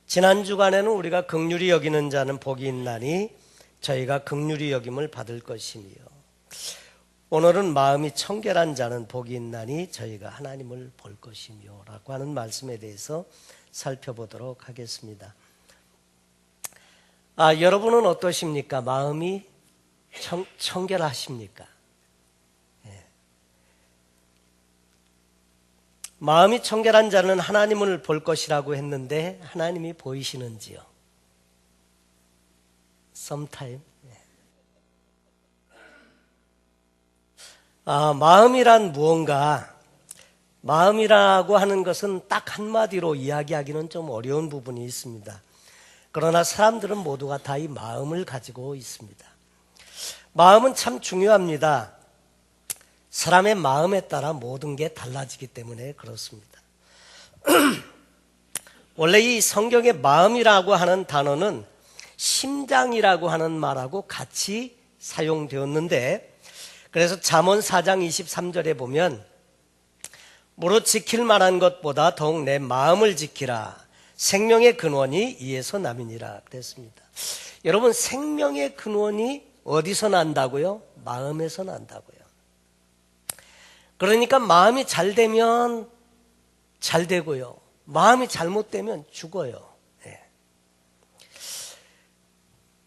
지난 주간에는 우리가 긍휼히 여기는 자는 복이 있나니 저희가 긍휼히 여김을 받을 것이며, 오늘은 마음이 청결한 자는 복이 있나니 저희가 하나님을 볼 것이며 라고 하는 말씀에 대해서 살펴보도록 하겠습니다. 여러분은 어떠십니까? 마음이 청결하십니까? 마음이 청결한 자는 하나님을 볼 것이라고 했는데 하나님이 보이시는지요? Sometime. 마음이란 무언가, 마음이라고 하는 것은 딱 한마디로 이야기하기는 좀 어려운 부분이 있습니다. 그러나 사람들은 모두가 다 이 마음을 가지고 있습니다. 마음은 참 중요합니다. 사람의 마음에 따라 모든 게 달라지기 때문에 그렇습니다. 원래 이 성경의 마음이라고 하는 단어는 심장이라고 하는 말하고 같이 사용되었는데, 그래서 잠언 4장 23절에 보면 무릇 지킬 만한 것보다 더욱 내 마음을 지키라. 생명의 근원이 이에서 남이니라 그랬습니다. 여러분, 생명의 근원이 어디서 난다고요? 마음에서 난다고요. 그러니까 마음이 잘 되면 잘 되고요, 마음이 잘못되면 죽어요.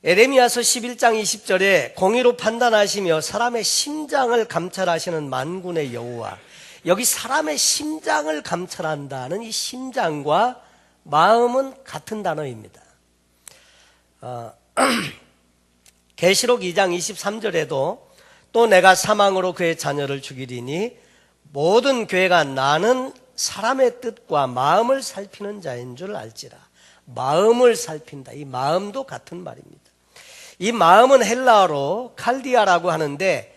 에레미야서 11장 20절에 공의로 판단하시며 사람의 심장을 감찰하시는 만군의 여호와, 여기 사람의 심장을 감찰한다는 이 심장과 마음은 같은 단어입니다. 계시록 2장 23절에도 또 내가 사망으로 그의 자녀를 죽이리니 모든 교회가 나는 사람의 뜻과 마음을 살피는 자인 줄 알지라. 마음을 살핀다. 이 마음도 같은 말입니다. 이 마음은 헬라어로 칼디아라고 하는데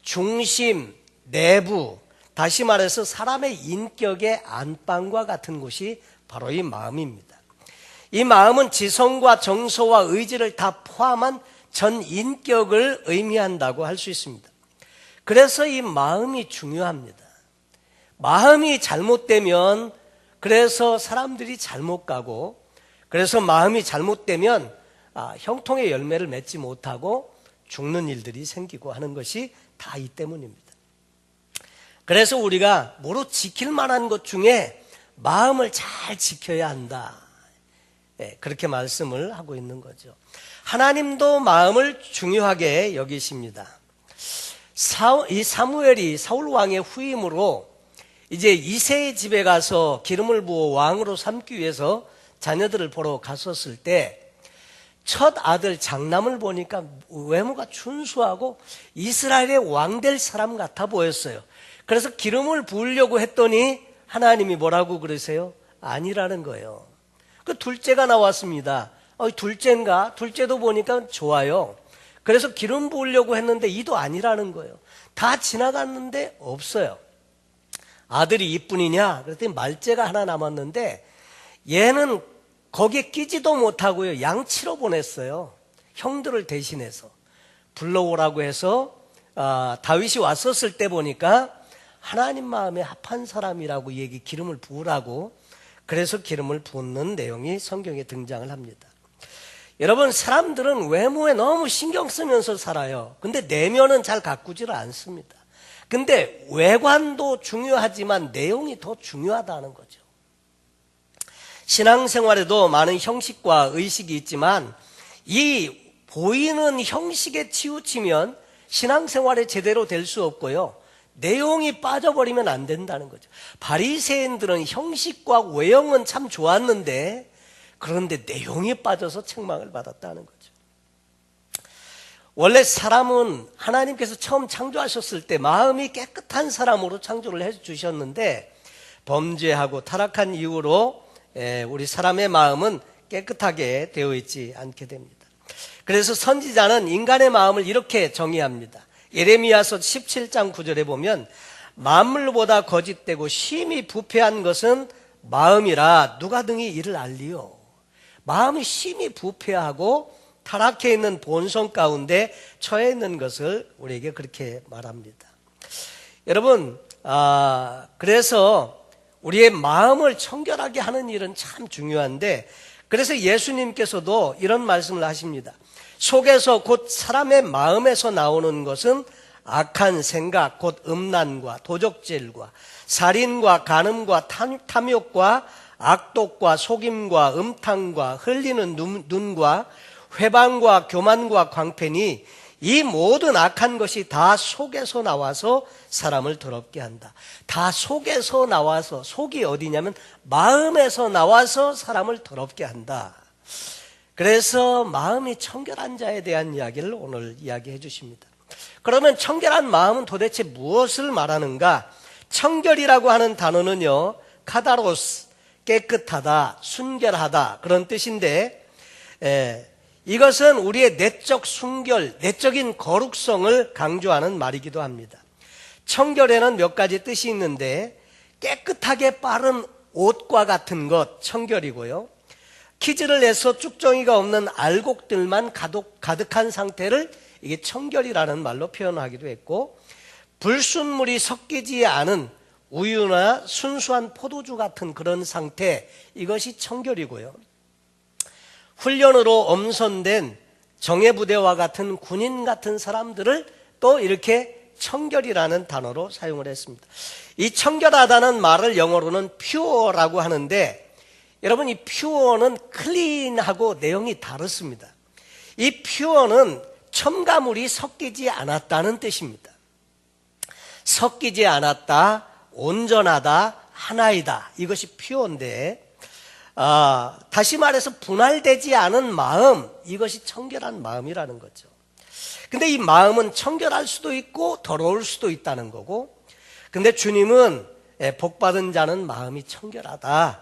중심, 내부, 다시 말해서 사람의 인격의 안방과 같은 곳이 바로 이 마음입니다. 이 마음은 지성과 정서와 의지를 다 포함한 전 인격을 의미한다고 할 수 있습니다. 그래서 이 마음이 중요합니다. 마음이 잘못되면 그래서 사람들이 잘못 가고, 그래서 마음이 잘못되면 형통의 열매를 맺지 못하고 죽는 일들이 생기고 하는 것이 다 이 때문입니다. 그래서 우리가 무릇 지킬 만한 것 중에 마음을 잘 지켜야 한다, 그렇게 말씀을 하고 있는 거죠. 하나님도 마음을 중요하게 여기십니다. 이 사무엘이 사울 왕의 후임으로 이제 이새의 집에 가서 기름을 부어 왕으로 삼기 위해서 자녀들을 보러 갔었을 때 첫 아들 장남을 보니까 외모가 준수하고 이스라엘의 왕 될 사람 같아 보였어요. 그래서 기름을 부으려고 했더니 하나님이 뭐라고 그러세요? 아니라는 거예요. 그 둘째가 나왔습니다. 둘째인가? 둘째도 보니까 좋아요. 그래서 기름 부으려고 했는데 이도 아니라는 거예요. 다 지나갔는데 없어요. 아들이 이뿐이냐? 그랬더니 말째가 하나 남았는데 얘는 거기에 끼지도 못하고요, 양치로 보냈어요. 형들을 대신해서 불러오라고 해서 다윗이 왔었을 때 보니까 하나님 마음에 합한 사람이라고 기름을 부으라고, 그래서 기름을 붓는 내용이 성경에 등장을 합니다. 여러분, 사람들은 외모에 너무 신경 쓰면서 살아요. 근데 내면은 잘 가꾸지를 않습니다. 근데 외관도 중요하지만 내용이 더 중요하다는 거죠. 신앙생활에도 많은 형식과 의식이 있지만 이 보이는 형식에 치우치면 신앙생활에 제대로 될 수 없고요, 내용이 빠져버리면 안 된다는 거죠. 바리새인들은 형식과 외형은 참 좋았는데 그런데 내용이 빠져서 책망을 받았다는 거죠. 원래 사람은 하나님께서 처음 창조하셨을 때 마음이 깨끗한 사람으로 창조를 해주셨는데 범죄하고 타락한 이후로 우리 사람의 마음은 깨끗하게 되어 있지 않게 됩니다. 그래서 선지자는 인간의 마음을 이렇게 정의합니다. 예레미야서 17장 9절에 보면 만물보다 거짓되고 심히 부패한 것은 마음이라 누가 등이 이를 알리요. 마음이 심히 부패하고 타락해 있는 본성 가운데 처해 있는 것을 우리에게 그렇게 말합니다. 여러분, 그래서 우리의 마음을 청결하게 하는 일은 참 중요한데, 그래서 예수님께서도 이런 말씀을 하십니다. 속에서 곧 사람의 마음에서 나오는 것은 악한 생각, 곧 음란과 도적질과 살인과 간음과 탐욕과 악독과 속임과 음탕과 흘리는 눈과 회방과 교만과 광패니 이 모든 악한 것이 다 속에서 나와서 사람을 더럽게 한다. 다 속에서 나와서, 속이 어디냐면 마음에서 나와서 사람을 더럽게 한다. 그래서 마음이 청결한 자에 대한 이야기를 오늘 이야기해 주십니다. 그러면 청결한 마음은 도대체 무엇을 말하는가? 청결이라고 하는 단어는요, 카다로스, 깨끗하다, 순결하다 그런 뜻인데, 이것은 우리의 내적 순결, 내적인 거룩성을 강조하는 말이기도 합니다. 청결에는 몇 가지 뜻이 있는데, 깨끗하게 빠른 옷과 같은 것 청결이고요, 키즈를 내서 쭉정이가 없는 알곡들만 가득한 상태를 이게 청결이라는 말로 표현하기도 했고, 불순물이 섞이지 않은 우유나 순수한 포도주 같은 그런 상태, 이것이 청결이고요, 훈련으로 엄선된 정예부대와 같은 군인 같은 사람들을 또 이렇게 청결이라는 단어로 사용을 했습니다. 이 청결하다는 말을 영어로는 pure라고 하는데, 여러분 이 pure는 clean하고 내용이 다릅니다. 이 pure는 첨가물이 섞이지 않았다는 뜻입니다. 섞이지 않았다, 온전하다, 하나이다, 이것이 pure인데, 다시 말해서 분할되지 않은 마음, 이것이 청결한 마음이라는 거죠. 근데 이 마음은 청결할 수도 있고 더러울 수도 있다는 거고, 근데 주님은 복받은 자는 마음이 청결하다,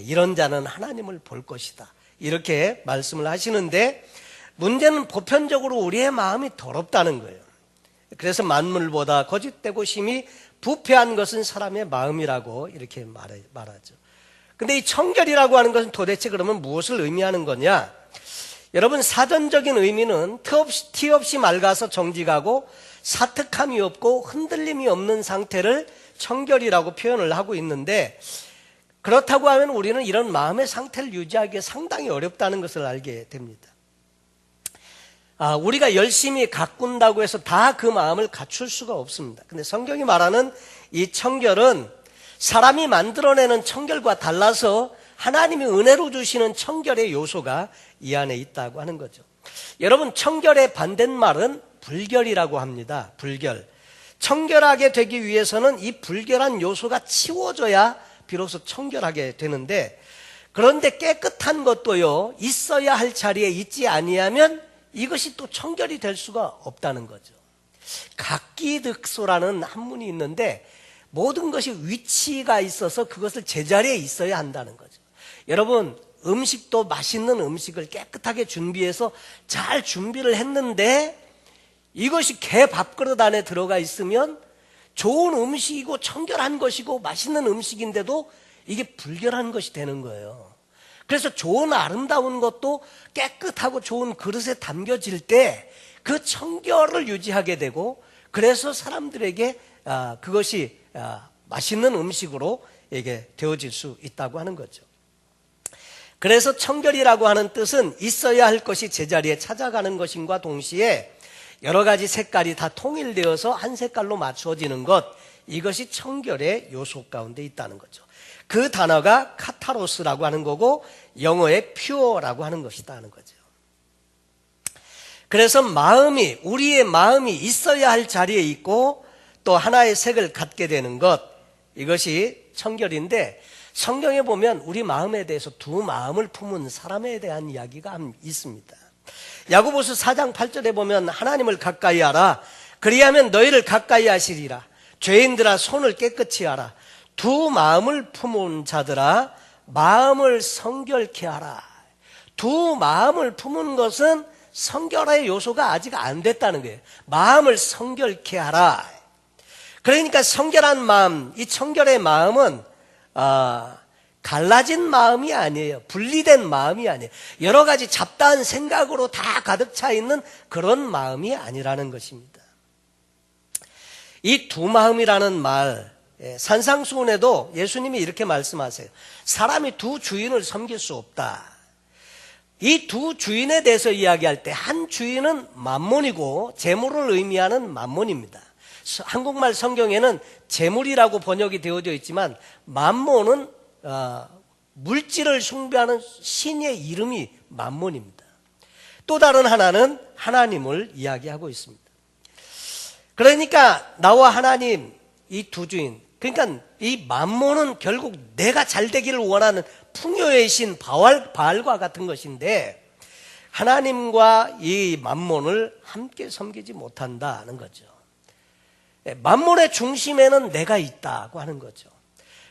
이런 자는 하나님을 볼 것이다, 이렇게 말씀을 하시는데, 문제는 보편적으로 우리의 마음이 더럽다는 거예요. 그래서 만물보다 거짓되고 심히 부패한 것은 사람의 마음이라고 이렇게 말하죠. 근데 이 청결이라고 하는 것은 도대체 그러면 무엇을 의미하는 거냐? 여러분, 사전적인 의미는 티 없이 맑아서 정직하고 사특함이 없고 흔들림이 없는 상태를 청결이라고 표현을 하고 있는데, 그렇다고 하면 우리는 이런 마음의 상태를 유지하기 상당히 어렵다는 것을 알게 됩니다. 우리가 열심히 가꾼다고 해서 다 그 마음을 갖출 수가 없습니다. 근데 성경이 말하는 이 청결은 사람이 만들어내는 청결과 달라서 하나님이 은혜로 주시는 청결의 요소가 이 안에 있다고 하는 거죠. 여러분, 청결의 반대말은 불결이라고 합니다. 불결. 청결하게 되기 위해서는 이 불결한 요소가 치워져야 비로소 청결하게 되는데, 그런데 깨끗한 것도요, 있어야 할 자리에 있지 아니하면 이것이 또 청결이 될 수가 없다는 거죠. 각기득소라는 한문이 있는데, 모든 것이 위치가 있어서 그것을 제자리에 있어야 한다는 거죠. 여러분, 음식도 맛있는 음식을 깨끗하게 준비해서 잘 준비를 했는데 이것이 개 밥그릇 안에 들어가 있으면 좋은 음식이고 청결한 것이고 맛있는 음식인데도 이게 불결한 것이 되는 거예요. 그래서 좋은 아름다운 것도 깨끗하고 좋은 그릇에 담겨질 때 그 청결을 유지하게 되고, 그래서 사람들에게 그것이 맛있는 음식으로 이게 되어질 수 있다고 하는 거죠. 그래서 청결이라고 하는 뜻은 있어야 할 것이 제자리에 찾아가는 것인과 동시에 여러 가지 색깔이 다 통일되어서 한 색깔로 맞추어지는 것, 이것이 청결의 요소 가운데 있다는 거죠. 그 단어가 카타로스라고 하는 거고, 영어의 pure라고 하는 것이다 하는 거죠. 그래서 우리의 마음이 있어야 할 자리에 있고 또 하나의 색을 갖게 되는 것, 이것이 청결인데, 성경에 보면 우리 마음에 대해서 두 마음을 품은 사람에 대한 이야기가 있습니다. 야고보서 4장 8절에 보면 하나님을 가까이 하라, 그리하면 너희를 가까이 하시리라. 죄인들아 손을 깨끗이 하라. 두 마음을 품은 자들아 마음을 성결케 하라. 두 마음을 품은 것은 성결의 요소가 아직 안 됐다는 거예요. 마음을 성결케 하라. 그러니까 성결한 마음, 이 청결의 마음은 갈라진 마음이 아니에요. 분리된 마음이 아니에요. 여러 가지 잡다한 생각으로 다 가득 차 있는 그런 마음이 아니라는 것입니다. 이 두 마음이라는 말, 산상수훈에도 예수님이 이렇게 말씀하세요. 사람이 두 주인을 섬길 수 없다. 이 두 주인에 대해서 이야기할 때 한 주인은 만몬이고 재물을 의미하는 만몬입니다. 한국말 성경에는 재물이라고 번역이 되어져 있지만 만몬은 물질을 숭배하는 신의 이름이 만몬입니다. 또 다른 하나는 하나님을 이야기하고 있습니다. 그러니까 나와 하나님 이 두 주인, 그러니까 이 만몬은 결국 내가 잘 되기를 원하는 풍요의 신 바알과 같은 것인데 하나님과 이 만몬을 함께 섬기지 못한다는 거죠. 만몬의 중심에는 내가 있다고 하는 거죠.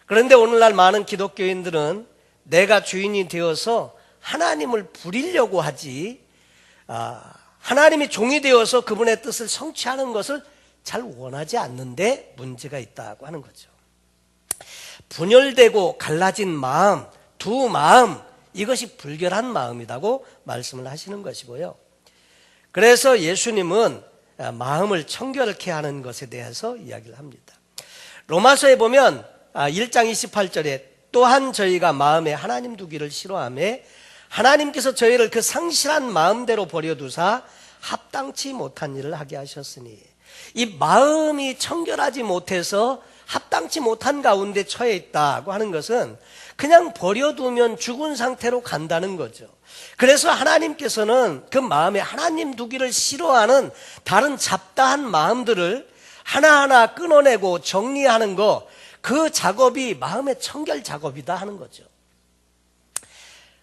그런데 오늘날 많은 기독교인들은 내가 주인이 되어서 하나님을 부리려고 하지 하나님이 종이 되어서 그분의 뜻을 성취하는 것을 잘 원하지 않는데 문제가 있다고 하는 거죠. 분열되고 갈라진 마음, 두 마음, 이것이 불결한 마음이라고 말씀을 하시는 것이고요. 그래서 예수님은 마음을 청결케 하는 것에 대해서 이야기를 합니다. 로마서에 보면 1장 28절에 또한 저희가 마음에 하나님 두기를 싫어하며 하나님께서 저희를 그 상실한 마음대로 버려두사 합당치 못한 일을 하게 하셨으니, 이 마음이 청결하지 못해서 합당치 못한 가운데 처해 있다고 하는 것은 그냥 버려두면 죽은 상태로 간다는 거죠. 그래서 하나님께서는 그 마음에 하나님 두기를 싫어하는 다른 잡다한 마음들을 하나하나 끊어내고 정리하는 거, 그 작업이 마음의 청결 작업이다 하는 거죠.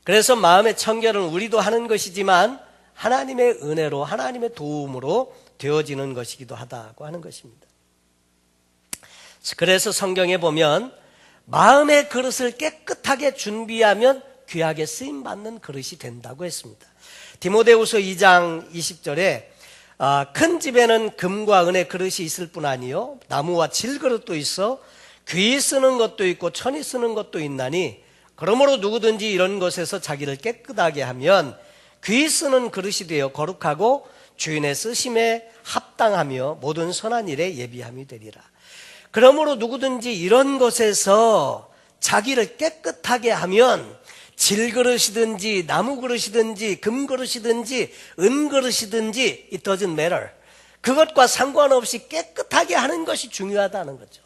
그래서 마음의 청결은 우리도 하는 것이지만 하나님의 은혜로, 하나님의 도움으로 되어지는 것이기도 하다고 하는 것입니다. 그래서 성경에 보면 마음의 그릇을 깨끗하게 준비하면 귀하게 쓰임받는 그릇이 된다고 했습니다. 디모데후서 2장 20절에 큰 집에는 금과 은의 그릇이 있을 뿐 아니요 나무와 질그릇도 있어 귀히 쓰는 것도 있고 천히 쓰는 것도 있나니 그러므로 누구든지 이런 것에서 자기를 깨끗하게 하면 귀히 쓰는 그릇이 되어 거룩하고 주인의 쓰심에 합당하며 모든 선한 일에 예비함이 되리라. 그러므로 누구든지 이런 것에서 자기를 깨끗하게 하면 질그릇이든지 나무그릇이든지 금그릇이든지 은그릇이든지 it doesn't matter. 그것과 상관없이 깨끗하게 하는 것이 중요하다는 거죠.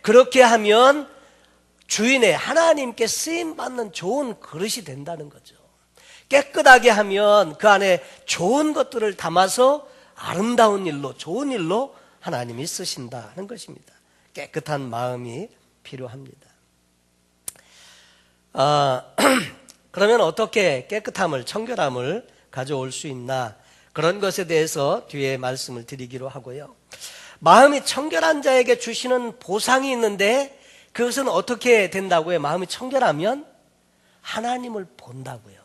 그렇게 하면 주인의 하나님께 쓰임받는 좋은 그릇이 된다는 거죠. 깨끗하게 하면 그 안에 좋은 것들을 담아서 아름다운 일로, 좋은 일로 하나님이 쓰신다는 것입니다. 깨끗한 마음이 필요합니다. 그러면 어떻게 깨끗함을, 청결함을 가져올 수 있나, 그런 것에 대해서 뒤에 말씀을 드리기로 하고요. 마음이 청결한 자에게 주시는 보상이 있는데 그것은 어떻게 된다고요? 마음이 청결하면 하나님을 본다고요.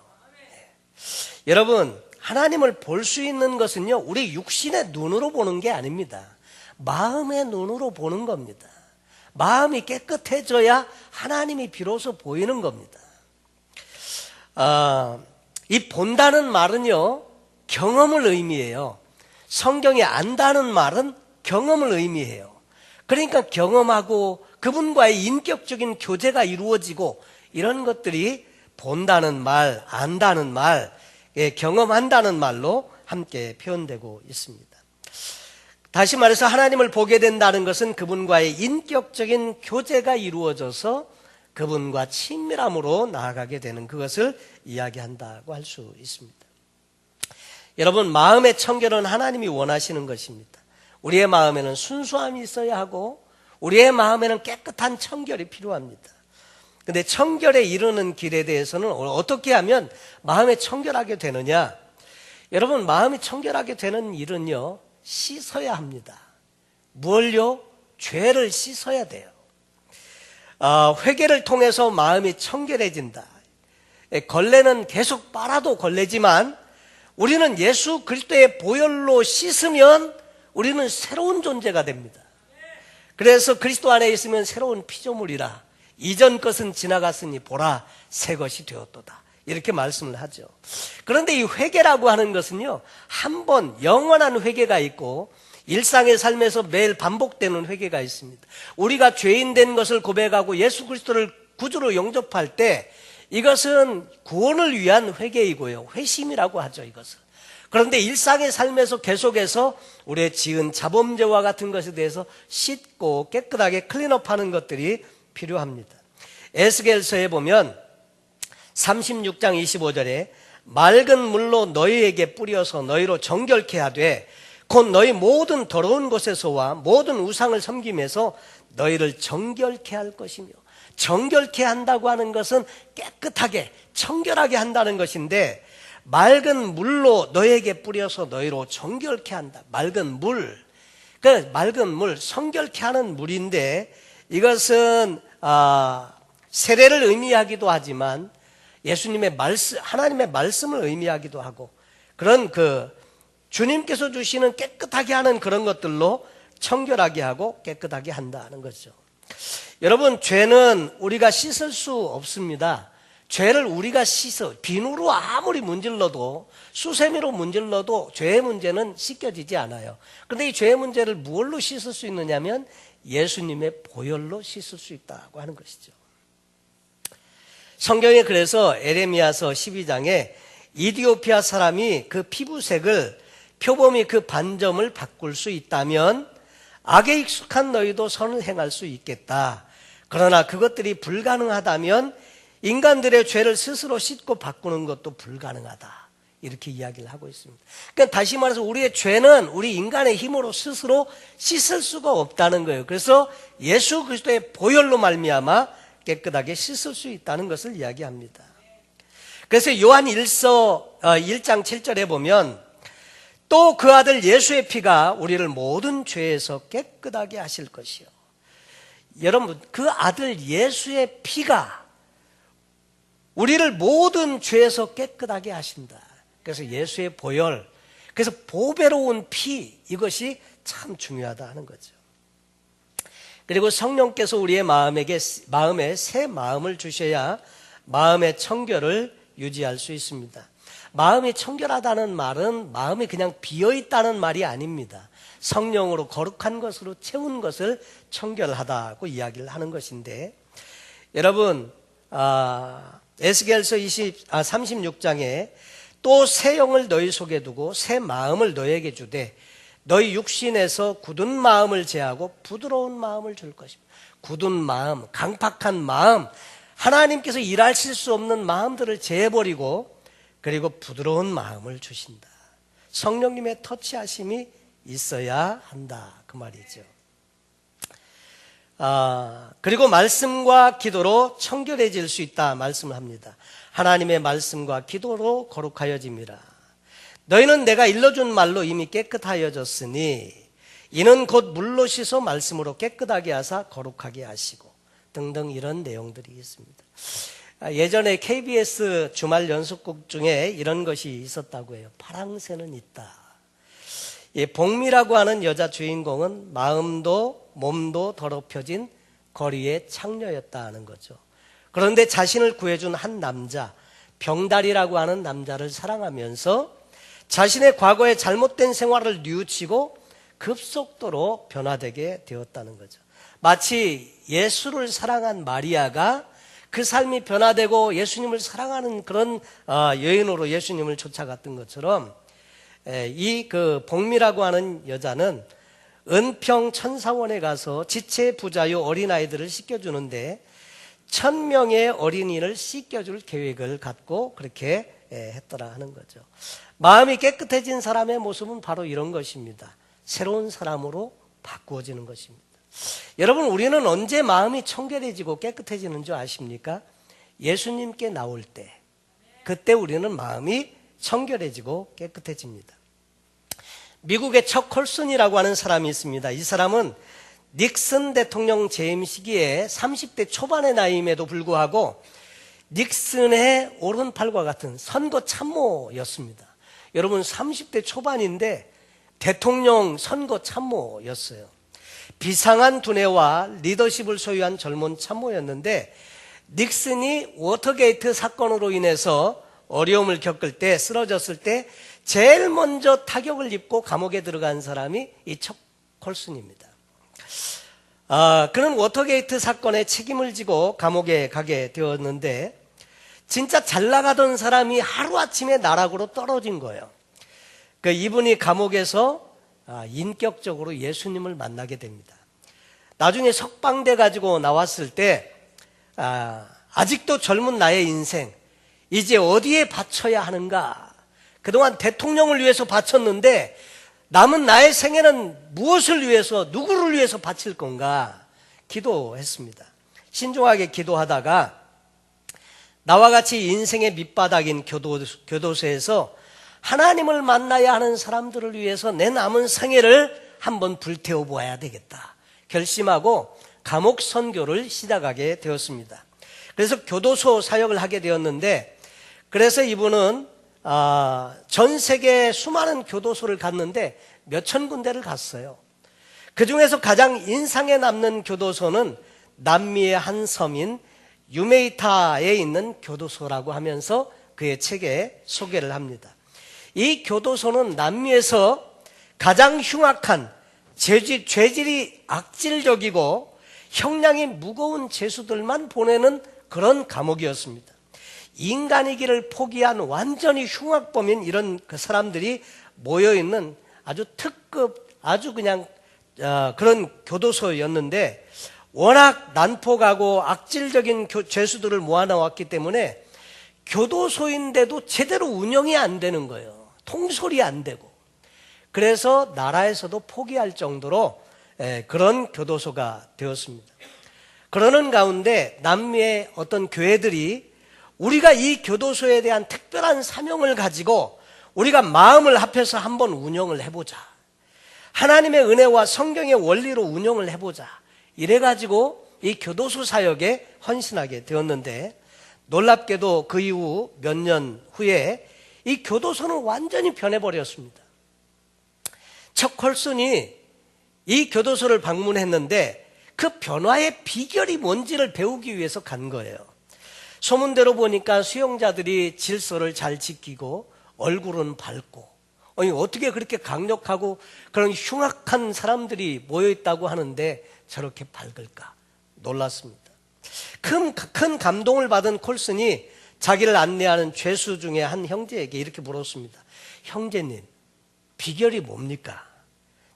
여러분, 하나님을 볼 수 있는 것은요, 우리 육신의 눈으로 보는 게 아닙니다. 마음의 눈으로 보는 겁니다. 마음이 깨끗해져야 하나님이 비로소 보이는 겁니다. 이 본다는 말은요, 경험을 의미해요. 성경에 안다는 말은 경험을 의미해요. 그러니까 경험하고 그분과의 인격적인 교제가 이루어지고 이런 것들이 본다는 말, 안다는 말, 경험한다는 말로 함께 표현되고 있습니다. 다시 말해서 하나님을 보게 된다는 것은 그분과의 인격적인 교제가 이루어져서 그분과 친밀함으로 나아가게 되는 그것을 이야기한다고 할 수 있습니다. 여러분, 마음의 청결은 하나님이 원하시는 것입니다. 우리의 마음에는 순수함이 있어야 하고 우리의 마음에는 깨끗한 청결이 필요합니다. 근데 청결에 이르는 길에 대해서는 어떻게 하면 마음이 청결하게 되느냐? 여러분, 마음이 청결하게 되는 일은요, 씻어야 합니다. 뭘요? 죄를 씻어야 돼요. 회개를 통해서 마음이 청결해진다. 걸레는 계속 빨아도 걸레지만 우리는 예수 그리스도의 보혈로 씻으면 우리는 새로운 존재가 됩니다. 그래서 그리스도 안에 있으면 새로운 피조물이라 이전 것은 지나갔으니 보라 새 것이 되었도다, 이렇게 말씀을 하죠. 그런데 이 회개라고 하는 것은요, 한 번 영원한 회개가 있고 일상의 삶에서 매일 반복되는 회개가 있습니다. 우리가 죄인 된 것을 고백하고 예수 그리스도를 구주로 영접할 때 이것은 구원을 위한 회개이고요. 회심이라고 하죠, 이것을. 그런데 일상의 삶에서 계속해서 우리의 지은 자범죄와 같은 것에 대해서 씻고 깨끗하게 클린업하는 것들이 필요합니다. 에스겔서에 보면 36장 25절에 맑은 물로 너희에게 뿌려서 너희로 정결케 하되 곧 너희 모든 더러운 곳에서와 모든 우상을 섬김에서 너희를 정결케 할 것이며, 정결케 한다고 하는 것은 깨끗하게 청결하게 한다는 것인데, 맑은 물로 너희에게 뿌려서 너희로 정결케 한다. 맑은 물, 그 맑은 물, 성결케 하는 물인데, 이것은 세례를 의미하기도 하지만 예수님의 말씀, 하나님의 말씀을 의미하기도 하고, 그런 주님께서 주시는 깨끗하게 하는 그런 것들로 청결하게 하고 깨끗하게 한다는 거죠. 여러분, 죄는 우리가 씻을 수 없습니다. 죄를 우리가 비누로 아무리 문질러도, 수세미로 문질러도 죄의 문제는 씻겨지지 않아요. 그런데 이 죄의 문제를 무엇로 씻을 수 있느냐면 예수님의 보혈로 씻을 수 있다고 하는 것이죠. 성경에 그래서 에레미야서 12장에 이디오피아 사람이 그 피부색을 표범이 그 반점을 바꿀 수 있다면 악에 익숙한 너희도 선을 행할 수 있겠다. 그러나 그것들이 불가능하다면 인간들의 죄를 스스로 씻고 바꾸는 것도 불가능하다. 이렇게 이야기를 하고 있습니다. 그러니까 다시 말해서 우리의 죄는 우리 인간의 힘으로 스스로 씻을 수가 없다는 거예요. 그래서 예수 그리스도의 보혈로 말미암아 깨끗하게 씻을 수 있다는 것을 이야기합니다. 그래서 요한 1장 7절에 보면 또 그 아들 예수의 피가 우리를 모든 죄에서 깨끗하게 하실 것이요. 여러분, 그 아들 예수의 피가 우리를 모든 죄에서 깨끗하게 하신다. 그래서 예수의 보혈, 그래서 보배로운 피, 이것이 참 중요하다 하는 거죠. 그리고 성령께서 우리의 마음에 새 마음을 주셔야 마음의 청결을 유지할 수 있습니다. 마음이 청결하다는 말은 마음이 그냥 비어있다는 말이 아닙니다. 성령으로 거룩한 것으로 채운 것을 청결하다고 이야기를 하는 것인데, 여러분, 에스겔서 36장에 또 새 영을 너희 속에 두고 새 마음을 너희에게 주되 너희 육신에서 굳은 마음을 제하고 부드러운 마음을 줄 것입니다. 굳은 마음, 강팍한 마음, 하나님께서 일하실 수 없는 마음들을 제해버리고 그리고 부드러운 마음을 주신다. 성령님의 터치하심이 있어야 한다, 그 말이죠. 그리고 말씀과 기도로 청결해질 수 있다 말씀을 합니다. 하나님의 말씀과 기도로 거룩하여짐이라. 너희는 내가 일러준 말로 이미 깨끗하여졌으니 이는 곧 물로 씻어 말씀으로 깨끗하게 하사 거룩하게 하시고, 등등 이런 내용들이 있습니다. 예전에 KBS 주말 연속곡 중에 이런 것이 있었다고 해요. 파랑새는 있다. 이 복미라고 하는 여자 주인공은 마음도 몸도 더럽혀진 거리의 창녀였다 하는 거죠. 그런데 자신을 구해준 한 남자, 병달이라고 하는 남자를 사랑하면서 자신의 과거의 잘못된 생활을 뉘우치고 급속도로 변화되게 되었다는 거죠. 마치 예수를 사랑한 마리아가 그 삶이 변화되고 예수님을 사랑하는 그런 여인으로 예수님을 쫓아갔던 것처럼, 이 복미라고 하는 여자는 은평 천사원에 가서 지체 부자요 어린아이들을 씻겨주는데 1000명의 어린이를 씻겨줄 계획을 갖고 그렇게 했더라 하는 거죠. 마음이 깨끗해진 사람의 모습은 바로 이런 것입니다. 새로운 사람으로 바꾸어지는 것입니다. 여러분, 우리는 언제 마음이 청결해지고 깨끗해지는 줄 아십니까? 예수님께 나올 때, 그때 우리는 마음이 청결해지고 깨끗해집니다. 미국의 척 콜슨이라고 하는 사람이 있습니다. 이 사람은 닉슨 대통령 재임 시기에 30대 초반의 나이임에도 불구하고 닉슨의 오른팔과 같은 선거 참모였습니다. 여러분, 30대 초반인데 대통령 선거 참모였어요. 비상한 두뇌와 리더십을 소유한 젊은 참모였는데, 닉슨이 워터게이트 사건으로 인해서 어려움을 겪을 때, 쓰러졌을 때 제일 먼저 타격을 입고 감옥에 들어간 사람이 이 척 콜슨입니다. 그는 워터게이트 사건에 책임을 지고 감옥에 가게 되었는데 진짜 잘 나가던 사람이 하루아침에 나락으로 떨어진 거예요. 이분이 감옥에서 인격적으로 예수님을 만나게 됩니다. 나중에 석방돼 가지고 나왔을 때 아직도 젊은 나의 인생 이제 어디에 바쳐야 하는가? 그동안 대통령을 위해서 바쳤는데 남은 나의 생애는 무엇을 위해서, 누구를 위해서 바칠 건가? 기도했습니다. 신중하게 기도하다가 나와 같이 인생의 밑바닥인 교도소에서 하나님을 만나야 하는 사람들을 위해서 내 남은 생애를 한번 불태워 보아야 되겠다 결심하고 감옥 선교를 시작하게 되었습니다. 그래서 교도소 사역을 하게 되었는데, 그래서 이분은 전 세계 수많은 교도소를 갔는데 몇천 군데를 갔어요. 그 중에서 가장 인상에 남는 교도소는 남미의 한 섬인 유메이타에 있는 교도소라고 하면서 그의 책에 소개를 합니다. 이 교도소는 남미에서 가장 흉악한 죄질이 악질적이고 형량이 무거운 죄수들만 보내는 그런 감옥이었습니다. 인간이기를 포기한 완전히 흉악범인 이런 그 사람들이 모여있는 아주 특급, 아주 그냥 그런 교도소였는데, 워낙 난폭하고 악질적인 죄수들을 모아놓았기 때문에 교도소인데도 제대로 운영이 안 되는 거예요. 통솔이 안 되고. 그래서 나라에서도 포기할 정도로 그런 교도소가 되었습니다. 그러는 가운데 남미의 어떤 교회들이 우리가 이 교도소에 대한 특별한 사명을 가지고 우리가 마음을 합해서 한번 운영을 해보자. 하나님의 은혜와 성경의 원리로 운영을 해보자. 이래가지고 이 교도소 사역에 헌신하게 되었는데, 놀랍게도 그 이후 몇 년 후에 이 교도소는 완전히 변해버렸습니다. 척 콜슨이 이 교도소를 방문했는데 그 변화의 비결이 뭔지를 배우기 위해서 간 거예요. 소문대로 보니까 수용자들이 질서를 잘 지키고 얼굴은 밝고, 아니 어떻게 그렇게 강력하고 그런 흉악한 사람들이 모여있다고 하는데 저렇게 밝을까 놀랐습니다. 큰 감동을 받은 콜슨이 자기를 안내하는 죄수 중에 한 형제에게 이렇게 물었습니다. 형제님, 비결이 뭡니까?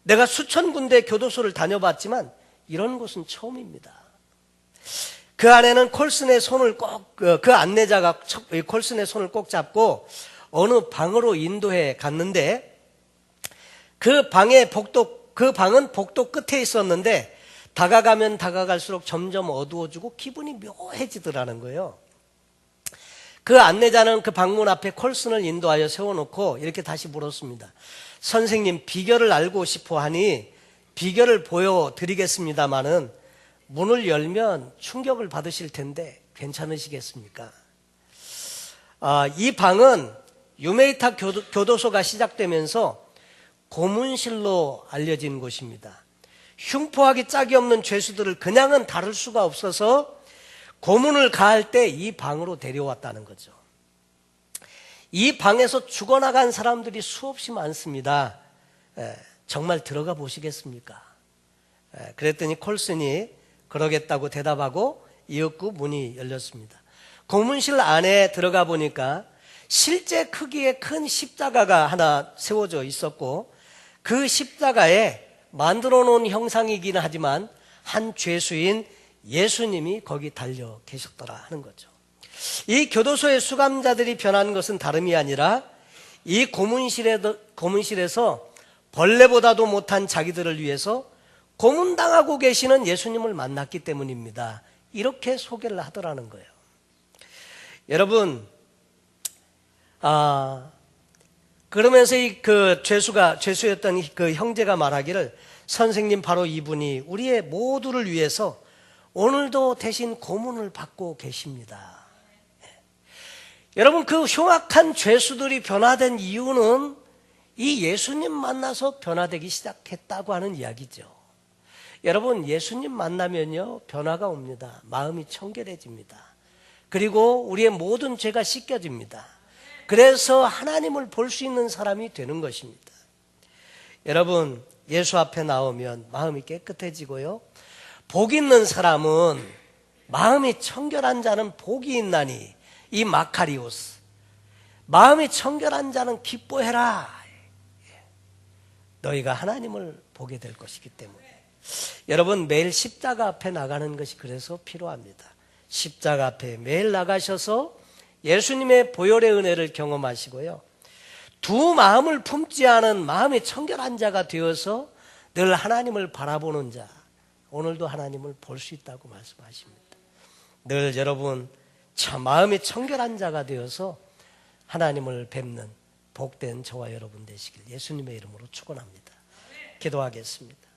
내가 수천 군데 교도소를 다녀봤지만 이런 곳은 처음입니다. 그 안에는 콜슨의 손을 그 안내자가 콜슨의 손을 꼭 잡고 어느 방으로 인도해 갔는데, 그 방은 복도 끝에 있었는데 다가가면 다가갈수록 점점 어두워지고 기분이 묘해지더라는 거예요. 그 안내자는 그 방문 앞에 콜슨을 인도하여 세워놓고 이렇게 다시 물었습니다. 선생님, 비결을 알고 싶어 하니 비결을 보여드리겠습니다마는 문을 열면 충격을 받으실 텐데 괜찮으시겠습니까? 이 방은 유메이타 교도소가 시작되면서 고문실로 알려진 곳입니다. 흉포하기 짝이 없는 죄수들을 그냥은 다룰 수가 없어서 고문을 가할 때 이 방으로 데려왔다는 거죠. 이 방에서 죽어나간 사람들이 수없이 많습니다. 정말 들어가 보시겠습니까? 그랬더니 콜슨이 그러겠다고 대답하고 이윽고 문이 열렸습니다. 고문실 안에 들어가 보니까 실제 크기의 큰 십자가가 하나 세워져 있었고, 그 십자가에 만들어 놓은 형상이긴 하지만 한 죄수인 예수님이 거기 달려 계셨더라 하는 거죠. 이 교도소의 수감자들이 변한 것은 다름이 아니라 이 고문실에서 벌레보다도 못한 자기들을 위해서 고문당하고 계시는 예수님을 만났기 때문입니다. 이렇게 소개를 하더라는 거예요. 여러분, 그러면서 그 죄수였던 그 형제가 말하기를, 선생님, 바로 이분이 우리의 모두를 위해서 오늘도 대신 고문을 받고 계십니다. 여러분, 그 흉악한 죄수들이 변화된 이유는 이 예수님 만나서 변화되기 시작했다고 하는 이야기죠. 여러분, 예수님 만나면요 변화가 옵니다. 마음이 청결해집니다. 그리고 우리의 모든 죄가 씻겨집니다. 그래서 하나님을 볼 수 있는 사람이 되는 것입니다. 여러분, 예수 앞에 나오면 마음이 깨끗해지고요. 복 있는 사람은, 마음이 청결한 자는 복이 있나니, 이 마카리오스, 마음이 청결한 자는 기뻐해라. 너희가 하나님을 보게 될 것이기 때문에. 여러분, 매일 십자가 앞에 나가는 것이 그래서 필요합니다. 십자가 앞에 매일 나가셔서 예수님의 보혈의 은혜를 경험하시고요, 두 마음을 품지 않은 마음이 청결한 자가 되어서 늘 하나님을 바라보는 자, 오늘도 하나님을 볼 수 있다고 말씀하십니다. 늘 여러분 마음이 청결한 자가 되어서 하나님을 뵙는 복된 저와 여러분 되시길 예수님의 이름으로 축원합니다. 기도하겠습니다.